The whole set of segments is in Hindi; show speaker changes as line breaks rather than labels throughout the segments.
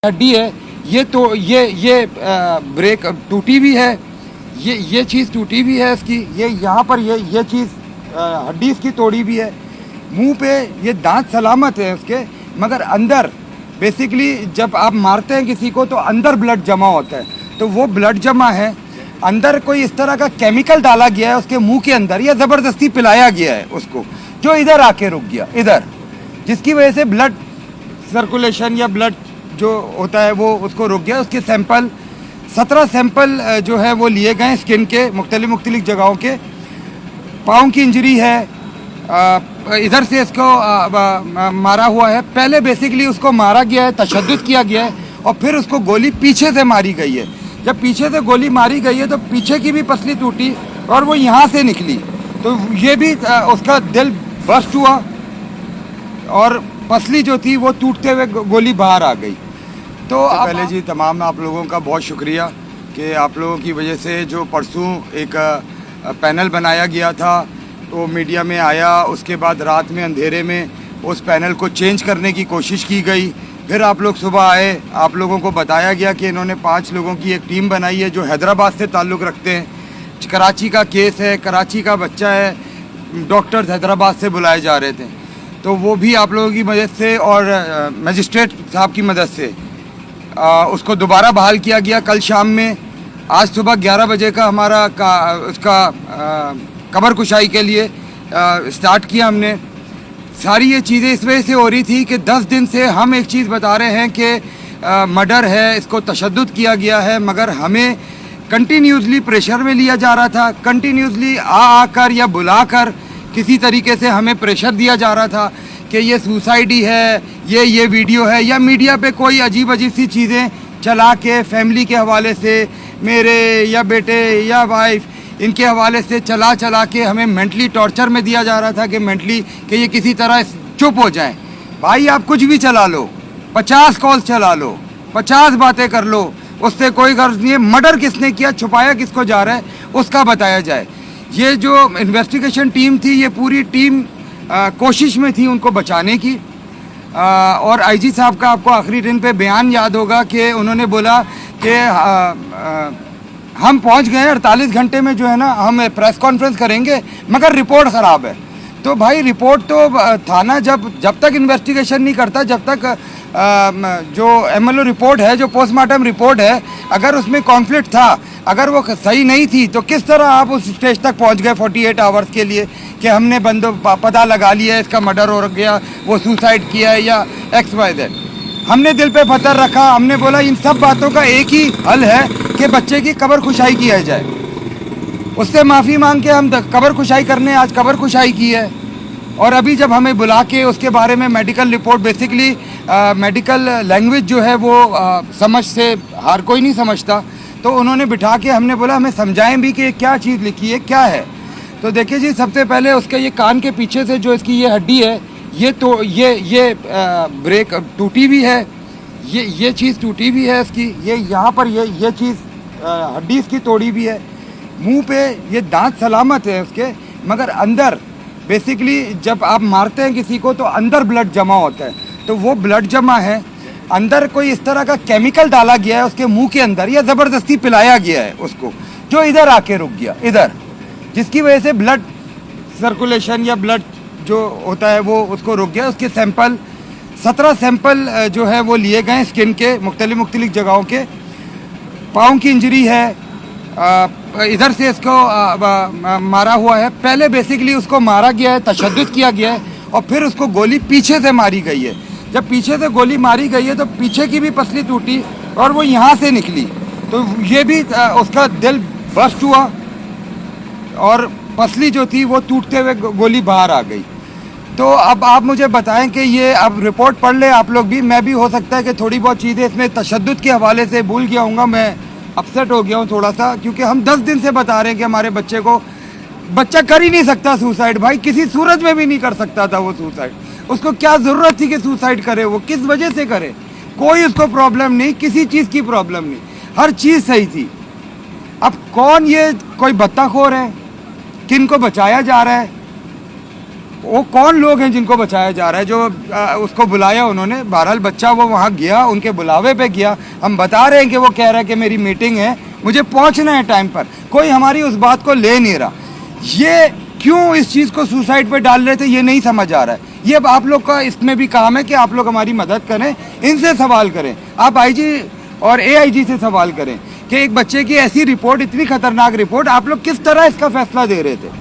हड्डी है ये तो ये ब्रेक टूटी भी है, ये चीज़ टूटी भी है इसकी, ये यहाँ पर ये चीज़ हड्डी इसकी तोड़ी भी है। मुंह पे ये दांत सलामत है उसके, मगर अंदर बेसिकली जब आप मारते हैं किसी को तो अंदर ब्लड जमा होता है, तो वो ब्लड जमा है अंदर। कोई इस तरह का केमिकल डाला गया है उसके मुंह के अंदर या ज़बरदस्ती पिलाया गया है उसको, जो इधर आके रुक गया इधर, जिसकी वजह से ब्लड सर्कुलेशन या ब्लड जो होता है वो उसको रुक गया। उसके सैंपल 17 सैंपल जो है वो लिए गए स्किन के मुख्तलिफ जगहों के। पाँव की इंजरी है, इधर से इसको मारा हुआ है। पहले बेसिकली उसको मारा गया है, तशद्दुद किया गया है, और फिर उसको गोली पीछे से मारी गई है। जब पीछे से गोली मारी गई है तो पीछे की भी पसली टूटी और वो यहाँ से निकली, तो ये भी उसका दिल बर्स्ट हुआ और पसली जो थी वो टूटते हुए गोली बाहर आ गई। तो पहले जी तमाम आप लोगों का बहुत शुक्रिया कि आप लोगों की वजह से जो परसों एक पैनल बनाया गया था तो मीडिया में आया, उसके बाद रात में अंधेरे में उस पैनल को चेंज करने की कोशिश की गई। फिर आप लोग सुबह आए, आप लोगों को बताया गया कि इन्होंने 5 लोगों की एक टीम बनाई है जो हैदराबाद से ताल्लुक़ रखते हैं। कराची का केस है, कराची का बच्चा है, डॉक्टर्स हैदराबाद से बुलाए जा रहे थे, तो वो भी आप लोगों की मदद से और मजिस्ट्रेट साहब की मदद से उसको दोबारा बहाल किया गया कल शाम में। आज सुबह 11 बजे का हमारा उसका कब्र कुशाई के लिए स्टार्ट किया हमने। सारी ये चीज़ें इस वजह से हो रही थी कि 10 दिन से हम एक चीज़ बता रहे हैं कि मर्डर है, इसको तशद्दुद किया गया है, मगर हमें कंटिन्यूसली प्रेशर में लिया जा रहा था। कंटिन्यूसली आकर या बुलाकर किसी तरीके से हमें प्रेशर दिया जा रहा था कि ये सुसाइड ही है, ये वीडियो है, या मीडिया पे कोई अजीब सी चीज़ें चला के फैमिली के हवाले से, मेरे या बेटे या वाइफ इनके हवाले से चला के हमें मेंटली टॉर्चर में दिया जा रहा था कि मेंटली कि ये किसी तरह चुप हो जाएं। भाई आप कुछ भी चला लो, 50 कॉल चला लो, 50 बातें कर लो, उससे कोई गर्ज नहीं है। मर्डर किसने किया, छुपाया किसको जा रहा है, उसका बताया जाए। ये जो इन्वेस्टिगेशन टीम थी, ये पूरी टीम कोशिश में थी उनको बचाने की। और आईजी साहब का आपको आखिरी दिन पे बयान याद होगा कि उन्होंने बोला कि हम पहुंच गए 48 घंटे में, जो है ना हम प्रेस कॉन्फ्रेंस करेंगे, मगर रिपोर्ट ख़राब है। तो भाई रिपोर्ट तो थाना जब तक इन्वेस्टिगेशन नहीं करता, जब तक जो एमएलओ रिपोर्ट है, जो पोस्टमार्टम रिपोर्ट है, अगर उसमें कॉन्फ्लिक्ट था, अगर वो सही नहीं थी, तो किस तरह आप उस स्टेज तक पहुंच गए 48 आवर्स के लिए कि हमने पता लगा लिया है, इसका मर्डर हो गया, वो सुसाइड किया है या XYZ। हमने दिल पे पत्थर रखा, हमने बोला इन सब बातों का एक ही हल है कि बच्चे की कब्र खुशाई किया जाए। उससे माफ़ी मांग के हम कब्र खुशाई करने आज कब्र खुशाई की है। और अभी जब हमें बुला के उसके बारे में medical report, basically medical language जो है वो समझ से हर कोई नहीं समझता, तो उन्होंने बिठा के हमने बोला हमें समझाएं भी कि क्या चीज़ लिखी है, क्या है। तो देखिए जी, सबसे पहले उसके ये कान के पीछे से जो इसकी ये हड्डी है, ये तो ये ब्रेक टूटी भी है, ये चीज़ टूटी भी है इसकी, ये यहाँ पर ये चीज़ हड्डी इसकी तोड़ी भी है। मुंह पे ये दांत सलामत है उसके, मगर अंदर बेसिकली जब आप मारते हैं किसी को तो अंदर ब्लड जमा होता है, तो वो ब्लड जमा है अंदर। कोई इस तरह का केमिकल डाला गया है उसके मुंह के अंदर या ज़बरदस्ती पिलाया गया है उसको, जो इधर आके रुक गया इधर, जिसकी वजह से ब्लड सर्कुलेशन या ब्लड जो होता है वो उसको रुक गया। उसके सैंपल 17 सैंपल जो है वो लिए गए स्किन के मुख्तलिफ जगहों के। पाँव की इंजरी है, इधर से इसको मारा हुआ है। पहले बेसिकली उसको मारा गया है, तशद्दुद किया गया है, और फिर उसको गोली पीछे से मारी गई है। जब पीछे से गोली मारी गई है तो पीछे की भी पसली टूटी और वो यहाँ से निकली, तो ये भी उसका दिल बर्स्ट हुआ और पसली जो थी वो टूटते हुए गोली बाहर आ गई। तो अब आप मुझे बताएं कि ये अब रिपोर्ट पढ़ लें आप लोग भी, मैं भी हो सकता है कि थोड़ी बहुत चीज़ें इसमें तशद्दुद के हवाले से भूल गया हूँगा, मैं अपसेट हो गया हूँ थोड़ा सा, क्योंकि हम 10 दिन से बता रहे हैं कि हमारे बच्चा कर ही नहीं सकता सुसाइड। भाई किसी सूरत में भी नहीं कर सकता था वो सुसाइड, उसको क्या ज़रूरत थी कि सुसाइड करे, वो किस वजह से करे, कोई उसको प्रॉब्लम नहीं, किसी चीज़ की प्रॉब्लम नहीं, हर चीज़ सही थी। अब कौन ये कोई बत्ताखोर है, किन को बचाया जा रहा है, वो कौन लोग हैं जिनको बचाया जा रहा है? जो उसको बुलाया उन्होंने, बहरहाल बच्चा वो वहाँ गया, उनके बुलावे पे गया। हम बता रहे हैं कि वो कह रहा है कि मेरी मीटिंग है, मुझे पहुँचना है टाइम पर। कोई हमारी उस बात को ले नहीं रहा। ये क्यों इस चीज़ को सुसाइड पे डाल रहे थे, ये नहीं समझ आ रहा है। ये अब आप लोग का इसमें भी काम है कि आप लोग हमारी मदद करें, इनसे सवाल करें। आप आईजी और एआईजी से सवाल करें कि एक बच्चे की ऐसी रिपोर्ट, इतनी खतरनाक रिपोर्ट, आप लोग किस तरह इसका फैसला दे रहे थे।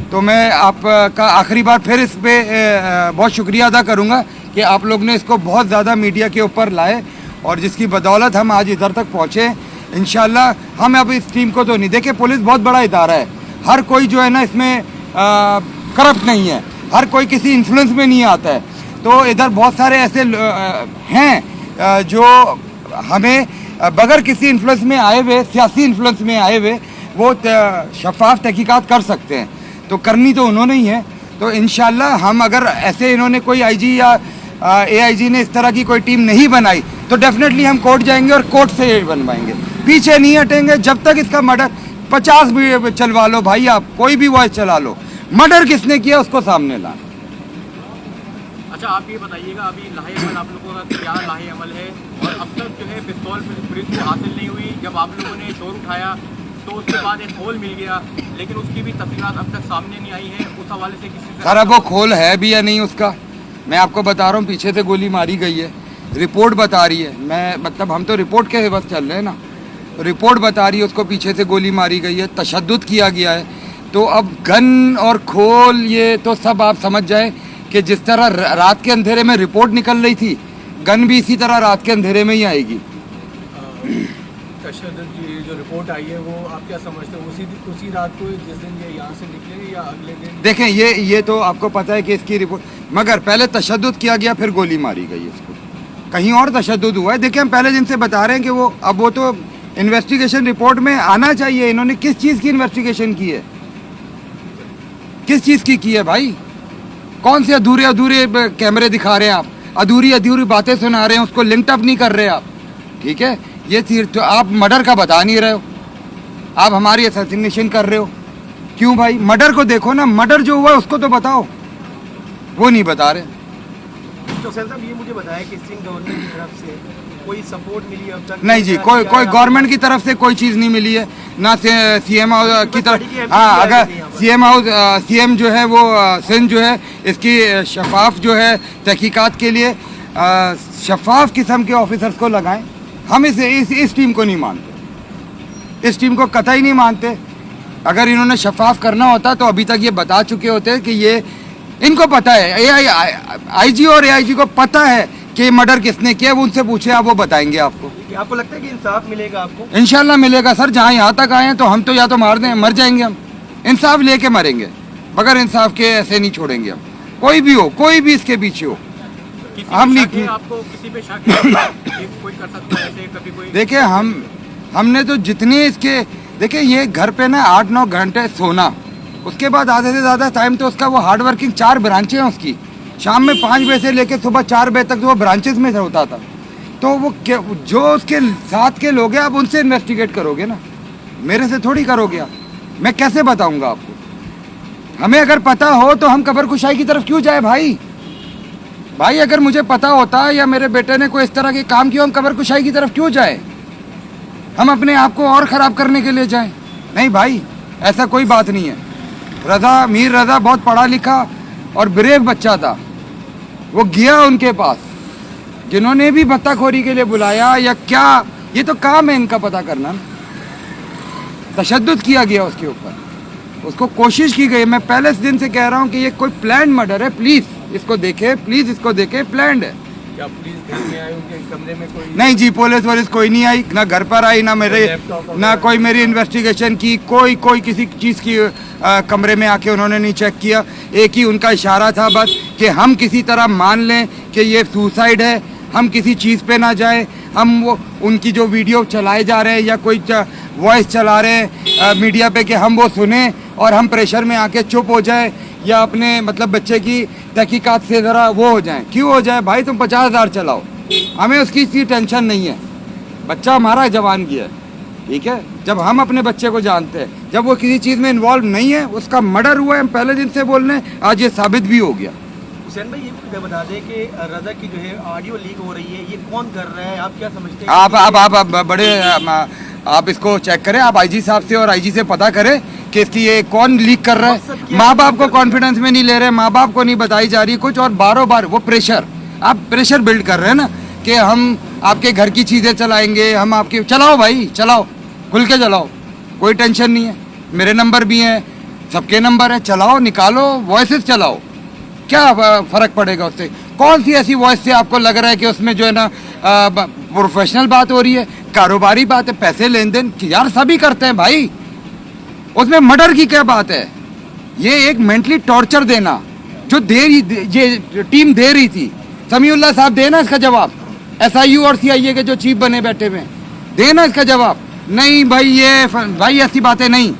तो मैं आपका आखिरी बार फिर इस पर बहुत शुक्रिया अदा करूँगा कि आप लोग ने इसको बहुत ज़्यादा मीडिया के ऊपर लाए और जिसकी बदौलत हम आज इधर तक पहुँचे। इंशाल्लाह हम अब इस टीम को तो नहीं देखे, पुलिस बहुत बड़ा इदारा है, हर कोई जो है ना इसमें करप्ट नहीं है, हर कोई किसी इन्फ्लुएंस में नहीं आता है। तो इधर बहुत सारे ऐसे हैं जो हमें बगैर किसी इन्फ्लुएंस में आए हुए, सियासी इन्फ्लुएंस में आए हुए, वो शफाफ तहकीकात कर सकते हैं। तो करनी तो उन्होंने ही है। तो इंशाल्लाह हम अगर ऐसे इन्होंने कोई आईजी या एआईजी ने इस तरह की कोई टीम नहीं बनाई तो डेफिनेटली हम कोर्ट जाएंगे और कोर्ट से ये बनवाएंगे, पीछे नहीं हटेंगे जब तक इसका मर्डर 50 भी चलवा लो भाई, आप कोई भी वॉइस चला लो, मर्डर किसने किया उसको सामने ला।
अच्छा, आप ये बताइएगा, अभी लाहे अमल आप लोगों का क्या लाहे अमल है? और अब तक जो है पिस्तौल पुलिस को हासिल नहीं हुई। जब आप लोगों ने शोर उठाया तो उसके बाद एक खोल मिल गया, लेकिन उसकी भी तफसीलात अब तक सामने नहीं आई है। उस हवाले से किसी
सर अब वो खोल है भी या नहीं उसका, मैं आपको बता रहा हूँ, पीछे से गोली मारी गई है, रिपोर्ट बता रही है। मैं मतलब हम तो रिपोर्ट के बस चल रहे हैं ना, रिपोर्ट बता रही है उसको पीछे से गोली मारी गई है, तशद्दुद किया गया है। तो अब गन और खोल ये तो सब आप समझ जाए कि जिस तरह रात के अंधेरे में रिपोर्ट निकल रही थी, गन भी इसी तरह रात के अंधेरे में ही आएगी।
तशद्दुद की जो रिपोर्ट आई है वो आप क्या समझते हो, उसी रात को जिस दिन ये यहाँ से निकले या अगले दिन?
देखें ये तो आपको पता है कि इसकी रिपोर्ट, मगर पहले तशद्दुद किया गया फिर गोली मारी गई इसको, कहीं और तशद्दुद हुआ है। देखिए हम पहले दिन से बता रहे हैं कि वो अब वो तो इन्वेस्टिगेशन रिपोर्ट में आना चाहिए। इन्होंने किस चीज़ की इन्वेस्टिगेशन की है, किस चीज़ की है भाई? कौन से अधूरे अधूरे कैमरे दिखा रहे हैं आप, अधूरी अधूरी बातें सुना रहे हैं, उसको लिंक अप नहीं कर रहे आप। ठीक है, ये तो आप मर्डर का बता नहीं रहे हो, आप हमारी असैसिनेशन कर रहे हो। क्यों भाई? मर्डर को देखो ना, मर्डर जो हुआ उसको तो बताओ, वो नहीं बता रहे।
तो सर साहब ये मुझे बताया कि सिंह गवर्नमेंट की तरफ से कोई सपोर्ट मिली अब तक?
नहीं जी, कोई गवर्नमेंट की तरफ से कोई चीज़ नहीं मिली है, ना सीएम हाउस की तरफ। हाँ, अगर सीएम जो है वो सिंध जो है इसकी शफाफ जो है तहकीकात के लिए शफाफ किस्म के ऑफिसर्स को लगाएं। हम इस टीम को नहीं मानते, इस टीम को कतई नहीं मानते। अगर इन्होंने शफाफ करना होता तो अभी तक ये बता चुके होते कि ये इनको पता है, आईजी और एआईजी को पता है कि मर्डर किसने किया। वो उनसे पूछे, आप वो बताएंगे आपको।
आपको लगता है कि इंसाफ मिलेगा आपको?
इंशाल्लाह मिलेगा सर। जहाँ यहाँ तक आए हैं तो हम तो या तो मर जाएंगे, हम इंसाफ लेके मरेंगे, बगैर इंसाफ के ऐसे नहीं छोड़ेंगे हम। कोई भी हो, कोई भी इसके पीछे हो, हम नहीं।
आपको किसी पे शक है? कोई कर सकता है ऐसे कभी कोई?
देखिए हमने तो जितने इसके, देखिए ये घर पे ना 8-9 घंटे सोना, उसके बाद आधे से ज़्यादा टाइम तो उसका वो हार्ड वर्किंग, 4 ब्रांचें हैं उसकी, शाम में 5 बजे से लेकर सुबह 4 बजे तक तो वो ब्रांचेस में होता था। तो वो जो उसके साथ के लोग हैं आप उनसे इन्वेस्टिगेट करोगे ना, मेरे से थोड़ी करोगे आप। मैं कैसे बताऊंगा आपको? हमें अगर पता हो तो हम कब्र कुशाई की तरफ क्यों जाए भाई? भाई अगर मुझे पता होता या मेरे बेटे ने कोई इस तरह के काम किया, हम कब्र कुशाई की तरफ क्यों जाए? हम अपने आप को और ख़राब करने के लिए जाएं? नहीं भाई, ऐसा कोई बात नहीं है। मीर रज़ा बहुत पढ़ा लिखा और ब्रेव बच्चा था, वो गया उनके पास, जिन्होंने भी भत्ताखोरी के लिए बुलाया या क्या, ये तो काम है इनका पता करना ना। तशद्दुद किया गया उसके ऊपर, उसको कोशिश की गई। मैं पहले दिन से कह रहा हूँ कि ये कोई प्लान मर्डर है, प्लीज़ इसको देखे, प्लीज़ इसको देखे, प्लान्ड है।
क्या पुलिस देखने आई उनके कमरे में? कोई
नहीं जी, पुलिस कोई नहीं आई, ना घर पर आई, ना कोई मेरी इन्वेस्टिगेशन की, कोई किसी चीज़ की कमरे में आके उन्होंने नहीं चेक किया। एक ही उनका इशारा था बस कि हम किसी तरह मान लें कि ये सुसाइड है, हम किसी चीज़ पे ना जाए, हम वो उनकी जो वीडियो चलाए जा रहे हैं या कोई वॉइस चला रहे हैं मीडिया पे कि हम वो सुने और हम प्रेशर में आके चुप हो जाए या अपने मतलब बच्चे की तहकीकात से ज़रा वो हो जाए। क्यों हो जाए भाई? तुम 50,000 चलाओ, हमें उसकी इतनी टेंशन नहीं है, बच्चा हमारा जवान किया है। ठीक है, जब हम अपने बच्चे को जानते हैं, जब वो किसी चीज़ में इन्वॉल्व नहीं है, उसका मर्डर हुआ है, हम पहले दिन से बोल रहे हैं, आज ये साबित भी हो गया।
हुसैन भाई, ये बता दें कि रजा की जो है ऑडियो लीक हो रही है, ये कौन कर रहा है, आप क्या समझते हैं?
आप बड़े आप इसको चेक करें, आप आईजी साहब से और आईजी से पता करें कि इसकी ये कौन लीक कर रहा है। माँ बाप को कॉन्फिडेंस में नहीं ले रहे, माँ बाप को नहीं बताई जा रही कुछ, और बारों बार वो प्रेशर, आप प्रेशर बिल्ड कर रहे हैं ना कि हम आपके घर की चीज़ें चलाएंगे, हम आपकी, चलाओ भाई चलाओ, खुल के चलाओ, कोई टेंशन नहीं है, मेरे नंबर भी हैं, सबके नंबर है, चलाओ, निकालो, वॉइसेस चलाओ, क्या फ़र्क पड़ेगा उससे? कौन सी ऐसी वॉइस से आपको लग रहा है कि उसमें जो है ना प्रोफेशनल बात हो रही है, कारोबारी बात है, पैसे लेन देन यार सभी करते हैं भाई, उसमें मर्डर की क्या बात है? ये एक मेंटली टॉर्चर देना जो ये टीम दे रही थी, समीउल्लाह साहब देना इसका जवाब, SIU और CIA के जो चीफ बने बैठे हुए, देना इसका जवाब। नहीं भाई ऐसी बातें नहीं,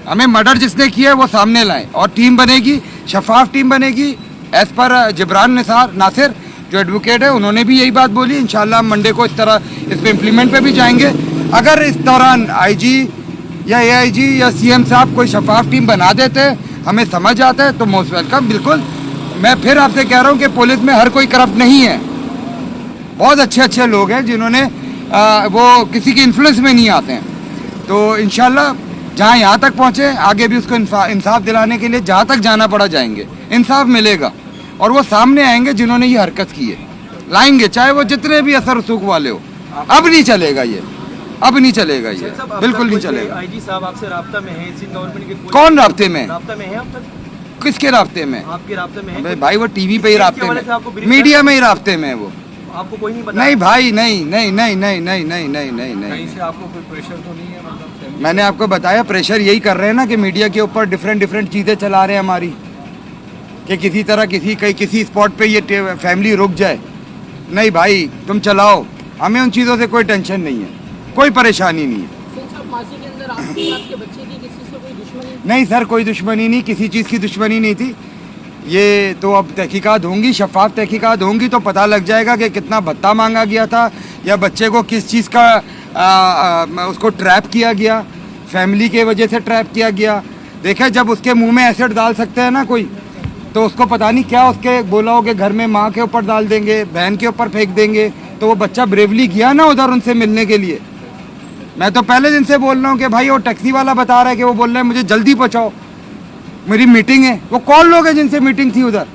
हमें मर्डर जिसने किया है वो सामने लाएं, और टीम बनेगी, शफाफ टीम बनेगी, एज पर जिब्रान नासिर जो एडवोकेट है, उन्होंने भी यही बात बोली। इंशाल्लाह हम मंडे को इस तरह इस पे इम्प्लीमेंट पे भी जाएंगे। अगर इस दौरान IG या AIG या CM साहब कोई शफाफ टीम बना देते हैं, हमें समझ आता है, तो मोस्ट वेलकम। बिल्कुल, मैं फिर आपसे कह रहा हूँ कि पुलिस में हर कोई करप्ट नहीं है, बहुत अच्छे लोग हैं जिन्होंने वो किसी के इन्फ्लुएंस में नहीं आते हैं। तो इंशाल्लाह जहाँ यहाँ तक पहुँचे, आगे भी उसको इंसाफ दिलाने के लिए जहाँ तक जाना पड़ा जाएंगे, इंसाफ मिलेगा, और वो सामने आएंगे जिन्होंने ये हरकत की है, लाएंगे, चाहे वो जितने भी असर रसूख वाले हो। अब नहीं चलेगा ये, अब नहीं चलेगा ये, बिल्कुल नहीं चलेगा।
IG साहब आपसे राब्ता में है, सिंध गवर्नमेंट के
कौन राब्ते में?
राब्ता में है अब तक?
किसके राब्ते में?
आपके राब्ते में है?
भाई वो टीवी पे ही राब्ते में, मीडिया में ही राब्ते में है वो,
आपको कोई नहीं बता?
नहीं भाई, नहीं।
कहीं से आपको कोई प्रेशर तो नहीं है? मतलब
मैंने आपको बताया, प्रेशर यही कर रहे हैं ना कि मीडिया के ऊपर डिफरेंट चीज़ें चला रहे हैं हमारी, कि किसी तरह किसी स्पॉट पे ये फैमिली रुक जाए। नहीं भाई, तुम चलाओ, हमें उन चीज़ों से कोई टेंशन नहीं है, कोई परेशानी नहीं है।
फांसी के अंदर आपके बच्चे की किसी से कोई दुश्मनी?
नहीं सर, कोई दुश्मनी नहीं, किसी चीज़ की दुश्मनी नहीं थी। ये तो अब तहकीकात होंगी, शफाफ तहकीकात होंगी, तो पता लग जाएगा कि कितना भत्ता मांगा गया था, या बच्चे को किस चीज़ का उसको ट्रैप किया गया, फैमिली के वजह से ट्रैप किया गया। देखे, जब उसके मुंह में एसिड डाल सकते हैं ना कोई, तो उसको पता नहीं क्या उसके बोला हो कि घर में माँ के ऊपर डाल देंगे, बहन के ऊपर फेंक देंगे, तो वो बच्चा ब्रेवली गया ना उधर उनसे मिलने के लिए। मैं तो पहले दिन से बोल रहा हूँ कि भाई, वो टैक्सी वाला बता रहा है कि वो बोल रहा है मुझे जल्दी पहुँचाओ, मेरी मीटिंग है। वो कौन लोग हैं जिनसे मीटिंग थी उधर?